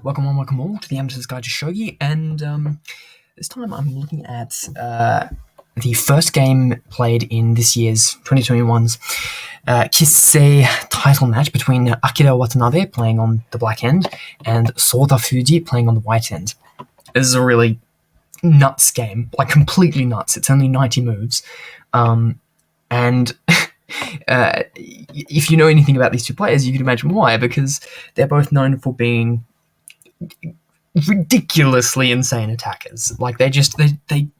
Welcome on, welcome all to the Amateur's Guide to Shogi, and this time I'm looking at the first game played in this year's 2021's Kisei Title Match between Akira Watanabe playing on the black end and Sota Fujii playing on the white end. This is a really nuts game, like completely nuts. It's only 90 moves, and if you know anything about these two players, you can imagine why, because they're both known for being ridiculously insane attackers. Like they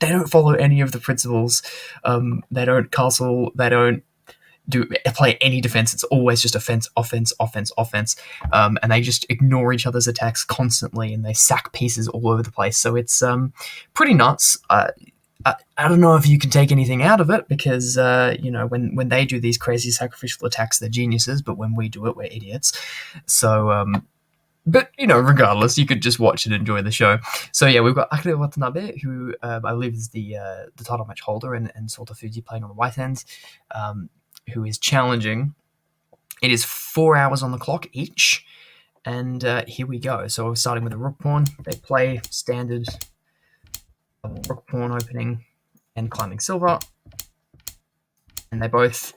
don't follow any of the principles. They don't castle. They don't play any defense. It's always just offense, offense, offense, offense. And they just ignore each other's attacks constantly, and they sack pieces all over the place. So it's pretty nuts. I don't know if you can take anything out of it because, when they do these crazy sacrificial attacks, they're geniuses, but when we do it, we're idiots. So, but, regardless, you could just watch and enjoy the show. So, yeah, we've got Akira Watanabe, who I believe is the title match holder, and Sota Fujii playing on the white end, who is challenging. It is 4 hours on the clock each, and here we go. So, we're starting with a rook pawn. They play standard rook pawn opening and climbing silver, and they both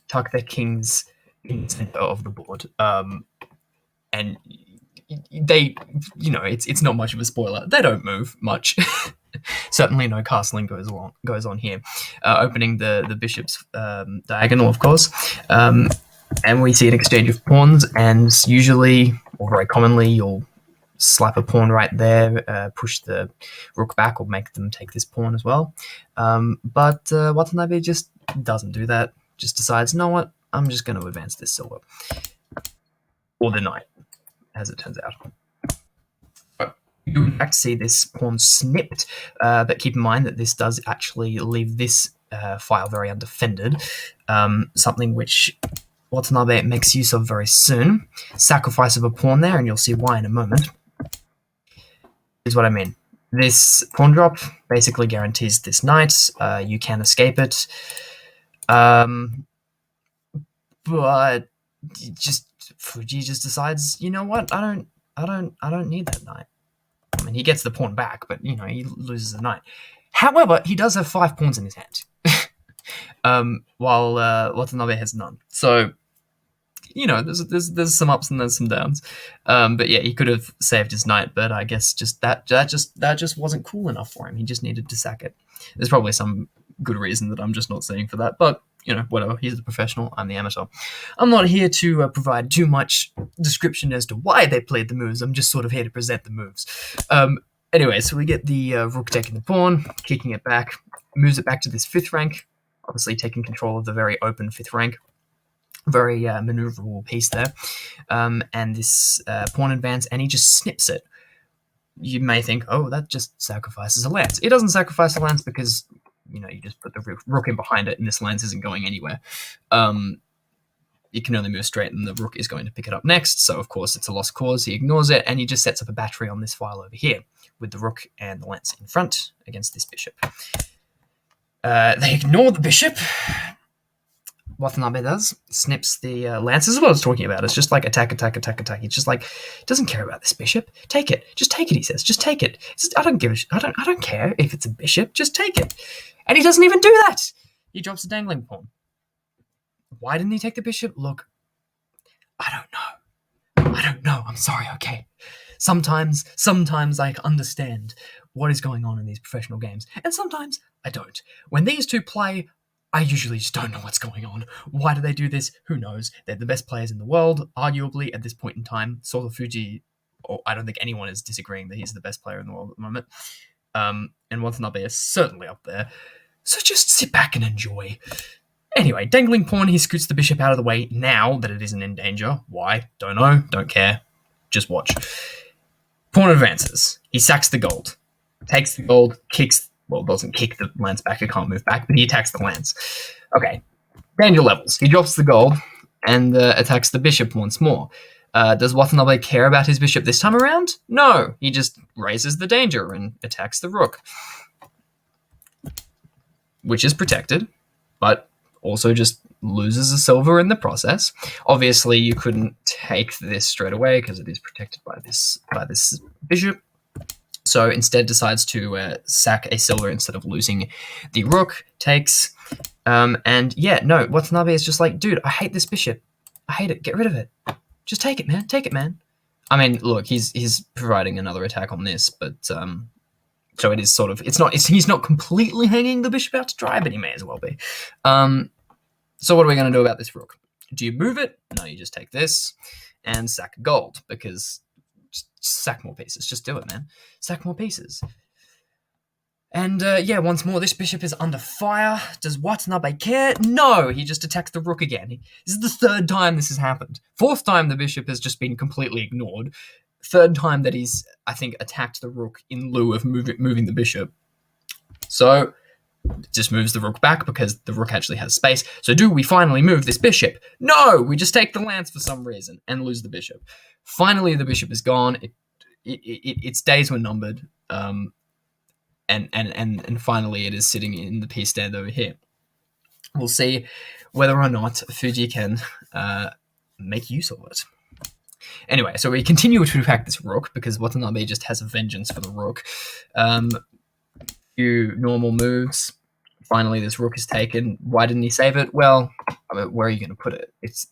tuck their kings in the center of the board. And they, it's not much of a spoiler. They don't move much. Certainly no castling goes on here. Opening the bishop's diagonal, of course. And we see an exchange of pawns, and usually, or very commonly, you'll slap a pawn right there, push the rook back, or make them take this pawn as well. But Watanabe just doesn't do that. Just decides, you know what, I'm just going to advance this silver. Or the knight, as it turns out. You in fact see this pawn snipped, but keep in mind that this does actually leave this file very undefended, something which Watanabe makes use of very soon. Sacrifice of a pawn there, and you'll see why in a moment. Is what I mean. This pawn drop basically guarantees this knight. You can escape it, but Fujii just decides, you know what? I don't need that knight. I mean, he gets the pawn back, but he loses the knight. However, he does have 5 pawns in his hand, while Watanabe has none. So, there's some ups and there's some downs. But yeah, he could have saved his knight, but I guess that just wasn't cool enough for him. He just needed to sack it. There's probably some good reason that I'm just not seeing for that, but whatever. He's the professional, I'm the amateur. I'm not here to provide too much description as to why they played the moves. I'm just sort of here to present the moves. Anyway, so we get the rook taking the pawn, kicking it back, moves it back to this 5th rank, obviously taking control of the very open 5th rank. Very maneuverable piece there. And this pawn advance, and he just snips it. You may think, oh, that just sacrifices a lance. It doesn't sacrifice a lance because, you just put the rook in behind it, and this lance isn't going anywhere. It can only move straight, and the rook is going to pick it up next, so of course it's a lost cause. He ignores it, and he just sets up a battery on this file over here, with the rook and the lance in front against this bishop. They ignore the bishop. Watanabe does, snips the lance. This is what I was talking about. It's just like attack, attack, attack, attack. He's just like, doesn't care about this bishop. Take it. Just take it, he says. Just take it. I don't care if it's a bishop. Just take it. And he doesn't even do that. He drops a dangling pawn. Why didn't he take the bishop? Look, I don't know. I'm sorry, okay. Sometimes I understand what is going on in these professional games, and sometimes I don't. When these two play, I usually just don't know what's going on. Why do they do this? Who knows? They're the best players in the world, arguably, at this point in time. Sota Fujii, or I don't think anyone is disagreeing that he's the best player in the world at the moment. And Watanabe is certainly up there. So just sit back and enjoy. Anyway, dangling pawn, he scoots the bishop out of the way now that it isn't in danger. Why? Don't know. Don't care. Just watch. Pawn advances. He sacks the gold. Takes the gold, doesn't kick the lance back, it can't move back, but he attacks the lance. Okay, danger levels. He drops the gold and attacks the bishop once more. Does Watanabe care about his bishop this time around? No, he just raises the danger and attacks the rook, which is protected, but Also just loses a silver in the process. Obviously, you couldn't take this straight away because it is protected by this bishop. So instead decides to sack a silver instead of losing the rook, takes. And yeah, no, Watanabe is just like, dude, I hate this bishop. I hate it. Get rid of it. Just take it, man. Take it, man. I mean, look, he's providing another attack on this, but so it is sort of, he's not completely hanging the bishop out to dry, but he may as well be. So what are we going to do about this rook? Do you move it? No, you just take this and sack gold, because just sack more pieces. Just do it, man. Sack more pieces. And yeah, once more, this bishop is under fire. Does Watanabe care? No, he just attacks the rook again. This is the third time this has happened. Fourth time the bishop has just been completely ignored. Third time that he's, I think, attacked the rook in lieu of moving the bishop. So, just moves the rook back because the rook actually has space. So do we finally move this bishop? No, we just take the lance for some reason and lose the bishop. Finally, the bishop is gone. Its days were numbered. And finally it is sitting in the piece stand over here. We'll see whether or not Fujii can make use of it. Anyway, so we continue to attack this rook because Watanabe just has a vengeance for the rook. Few normal moves. Finally, this rook is taken. Why didn't he save it? Well, I mean, where are you going to put it? It's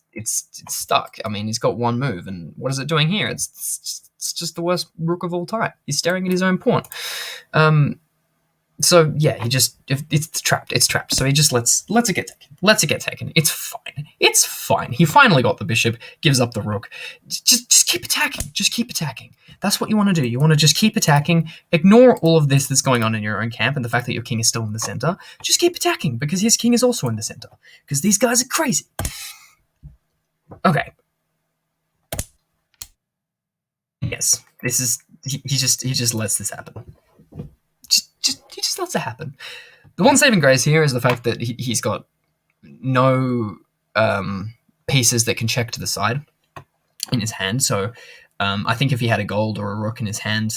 stuck. I mean, he's got one move, and what is it doing here? It's just the worst rook of all time. He's staring at his own pawn. So yeah, it's trapped. It's trapped. So he just lets it get taken. Lets it get taken. It's fine. It's fine. He finally got the bishop. Gives up the rook. Just keep attacking. Just keep attacking. That's what you want to do. You want to just keep attacking. Ignore all of this that's going on in your own camp and the fact that your king is still in the center. Just keep attacking because his king is also in the center. Because these guys are crazy. Okay. Yes. This is he just lets this happen. He just lets it happen. The one saving grace here is the fact that he's got no pieces that can check to the side in his hand. So I think if he had a gold or a rook in his hand,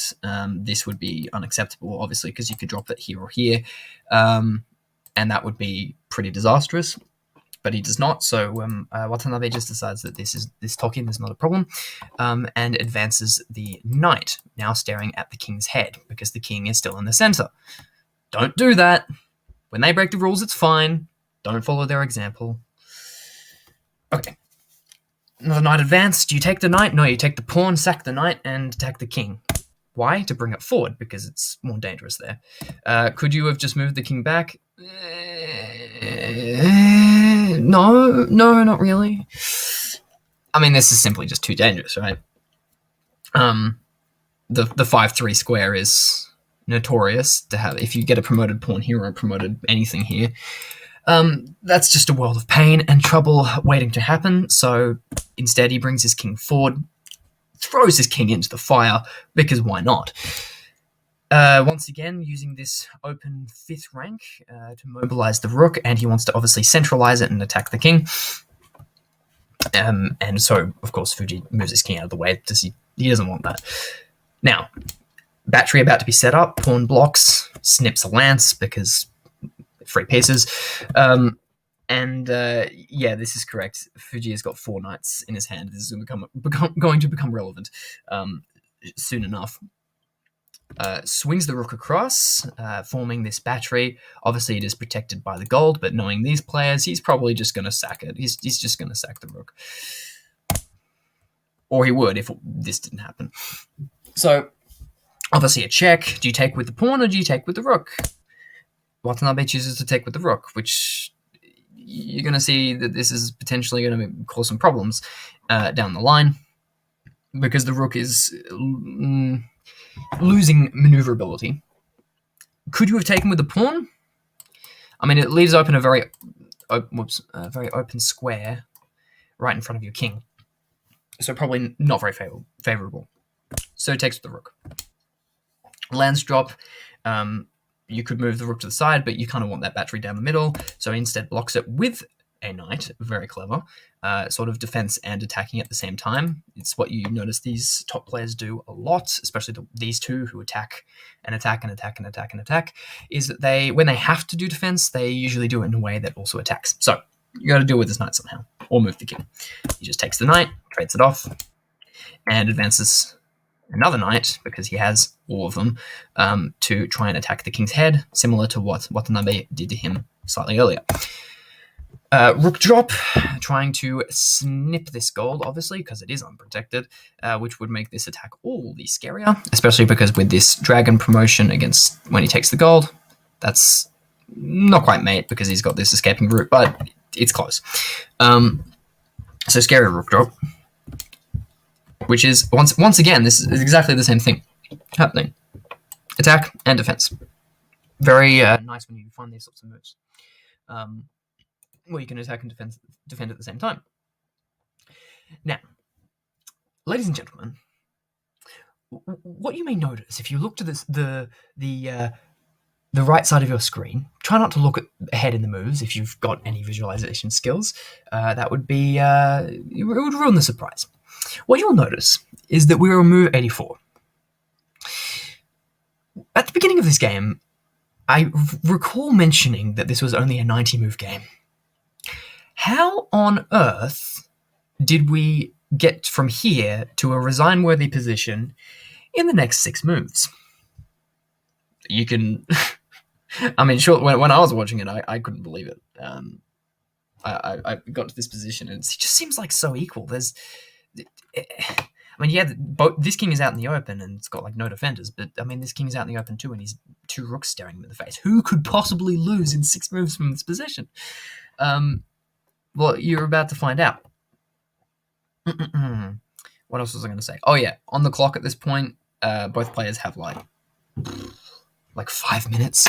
this would be unacceptable, obviously, because you could drop that here or here, and that would be pretty disastrous. But he does not, so Watanabe just decides that this Tokin is not a problem, and advances the knight, now staring at the king's head, because the king is still in the center. Don't do that. When they break the rules, it's fine. Don't follow their example. Okay. The knight advanced. Do you take the knight? No, you take the pawn, sack the knight, and attack the king. Why? To bring it forward, because it's more dangerous there. Could you have just moved the king back? No, not really. I mean, this is simply just too dangerous, right? The 5-3 square is notorious to have. If you get a promoted pawn here or a promoted anything here, that's just a world of pain and trouble waiting to happen. So instead, he brings his king forward, throws his king into the fire, because why not? Once again, using this open 5th rank to mobilize the rook, and he wants to obviously centralize it and attack the king. And so, of course, Fujii moves his king out of the way because he doesn't want that. Now, battery about to be set up, pawn blocks, snips a lance because 3 pieces. Yeah, this is correct. Fujii has got 4 knights in his hand. This is going to become relevant soon enough. Swings the rook across, forming this battery. Obviously, it is protected by the gold, but knowing these players, he's probably just going to sack it. He's just going to sack the rook. Or he would if this didn't happen. So, obviously a check. Do you take with the pawn or do you take with the rook? Watanabe chooses to take with the rook, which you're going to see that this is potentially going to cause some problems down the line, because the rook is losing maneuverability. Could you have taken with the pawn? I mean, it leaves open a very open square right in front of your king. So probably not very favorable. So it takes with the rook. Lands drop. You could move the rook to the side, but you kind of want that battery down the middle. So he instead blocks it with a knight. Very clever. Sort of defense and attacking at the same time. It's what you notice these top players do a lot, especially these two who attack and attack and attack and attack and attack, is that when they have to do defense, they usually do it in a way that also attacks. So you got to deal with this knight somehow, or move the king. He just takes the knight, trades it off, and advances another knight, because he has all of them, to try and attack the king's head, similar to what Watanabe did to him slightly earlier. Rook drop, trying to snip this gold, obviously, because it is unprotected, which would make this attack all the scarier, especially because with this dragon promotion against when he takes the gold, that's not quite mate, because he's got this escaping route, but it's close. So scary rook drop, which is, once again, this is exactly the same thing happening. Attack and defense. Very nice when you find these sorts of moves. Where you can attack and defend at the same time. Now, ladies and gentlemen, what you may notice if you look to the right side of your screen, try not to look ahead in the moves if you've got any visualization skills. That would be it would ruin the surprise. What you'll notice is that we're on move 84. At the beginning of this game, I recall mentioning that this was only a 90-move game. How on earth did we get from here to a resign-worthy position in the next 6 moves? You can... I mean, sure, when I was watching it, I couldn't believe it. I got to this position, and it just seems like so equal. I mean, yeah, this king is out in the open, and it's got, like, no defenders, but, I mean, this king is out in the open too, and he's 2 rooks staring him in the face. Who could possibly lose in 6 moves from this position? Well, you're about to find out. What else was I going to say? Oh, yeah, on the clock at this point, both players have, like 5 minutes,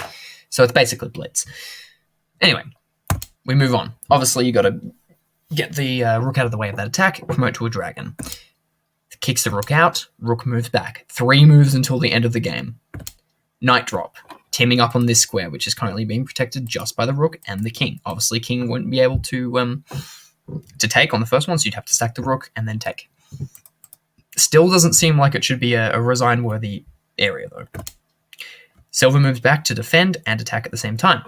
so it's basically blitz. Anyway, we move on. Obviously, you got to get the rook out of the way of that attack, promote to a dragon. Kicks the rook out, rook moves back. 3 moves until the end of the game. Knight drop, teaming up on this square, which is currently being protected just by the rook and the king. Obviously, king wouldn't be able to take on the first one, so you'd have to sack the rook and then take. Still doesn't seem like it should be a resign-worthy area, though. Silver moves back to defend and attack at the same time.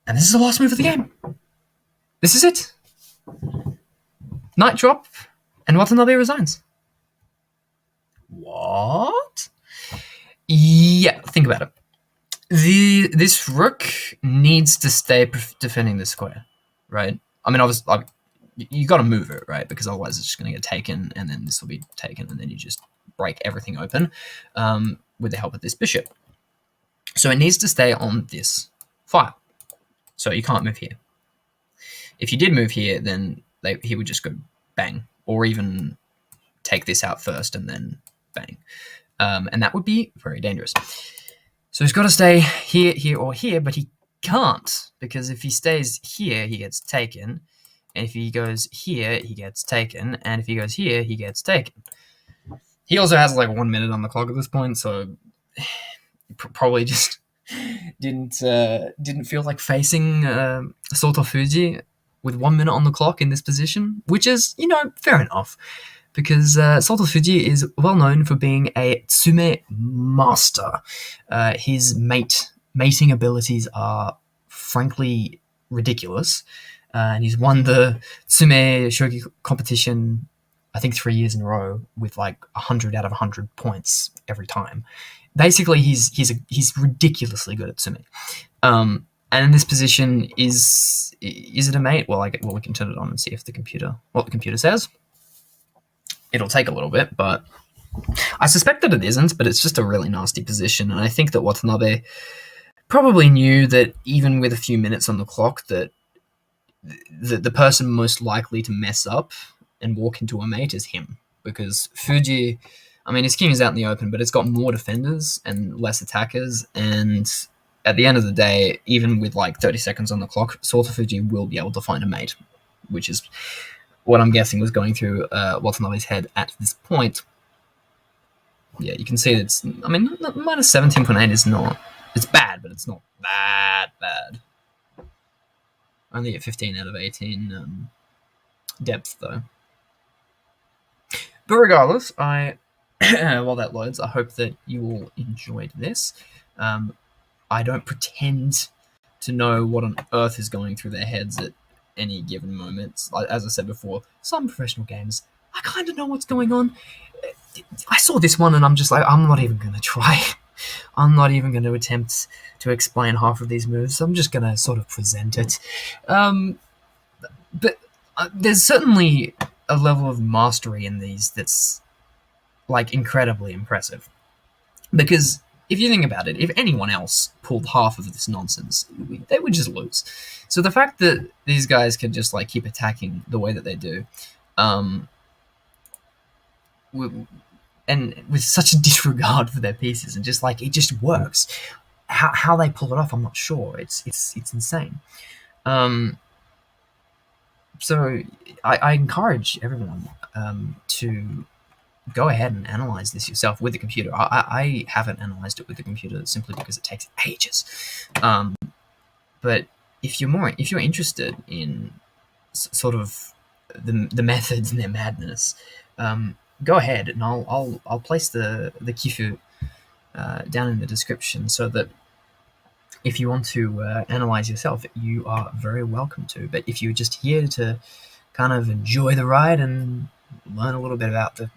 And this is the last move of the game. This is it. Knight drop, and Watanabe resigns. What? Yeah, think about it. This rook needs to stay defending the square, right? I mean, obviously, you got to move it, right? Because otherwise it's just going to get taken, and then this will be taken, and then you just break everything open with the help of this bishop. So it needs to stay on this file. So you can't move here. If you did move here, then he would just go bang, or even take this out first and then bang. And that would be very dangerous. So he's got to stay here, here, or here, but he can't, because if he stays here, he gets taken. And if he goes here, he gets taken. And if he goes here, he gets taken. He also has like 1 minute on the clock at this point, so probably just didn't feel like facing Sota Fujii with 1 minute on the clock in this position, which is, fair enough, because Sota Fujii is well known for being a tsume master. His mating abilities are frankly ridiculous, and he's won the tsume shogi competition, I think 3 years in a row, with like 100 out of 100 points every time. Basically, he's ridiculously good at tsume. And in this position, is it a mate? Well, we can turn it on and see what the computer says. It'll take a little bit, but I suspect that it isn't, but it's just a really nasty position. And I think that Watanabe probably knew that even with a few minutes on the clock, that the person most likely to mess up and walk into a mate is him. Because Fujii, I mean, his king is out in the open, but it's got more defenders and less attackers, and at the end of the day, even with like 30 seconds on the clock, Sota Fujii will be able to find a mate, which is what I'm guessing was going through Watanabe's head at this point. Yeah, you can see it's, I mean, minus 17.8 is not, it's bad, but it's not that bad. Only at 15 out of 18 depth, though. But regardless, while that loads, I hope that you all enjoyed this. I don't pretend to know what on earth is going through their heads at any given moment. As I said before, some professional games, I kind of know what's going on. I saw this one and I'm just like, I'm not even going to try. I'm not even going to attempt to explain half of these moves. I'm just going to sort of present it. But there's certainly a level of mastery in these that's like incredibly impressive. Because if you think about it, if anyone else pulled half of this nonsense, they would just lose. So the fact that these guys can just like keep attacking the way that they do, and with such a disregard for their pieces, and just like it just works. How they pull it off, I'm not sure. It's insane. So I encourage everyone to go ahead and analyze this yourself with the computer. I haven't analyzed it with the computer simply because it takes ages. But if you're interested in sort of the methods and their madness, go ahead and I'll place the kifu down in the description so that if you want to analyze yourself, you are very welcome to. But if you're just here to kind of enjoy the ride and learn a little bit about the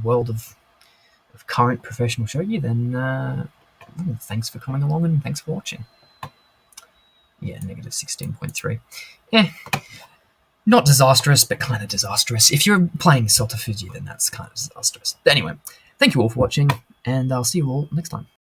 world of current professional shogi, then thanks for coming along and thanks for watching. Yeah, negative 16.3. Yeah, not disastrous, but kind of disastrous. If you're playing Sota Fujii, then that's kind of disastrous. But anyway, thank you all for watching, and I'll see you all next time.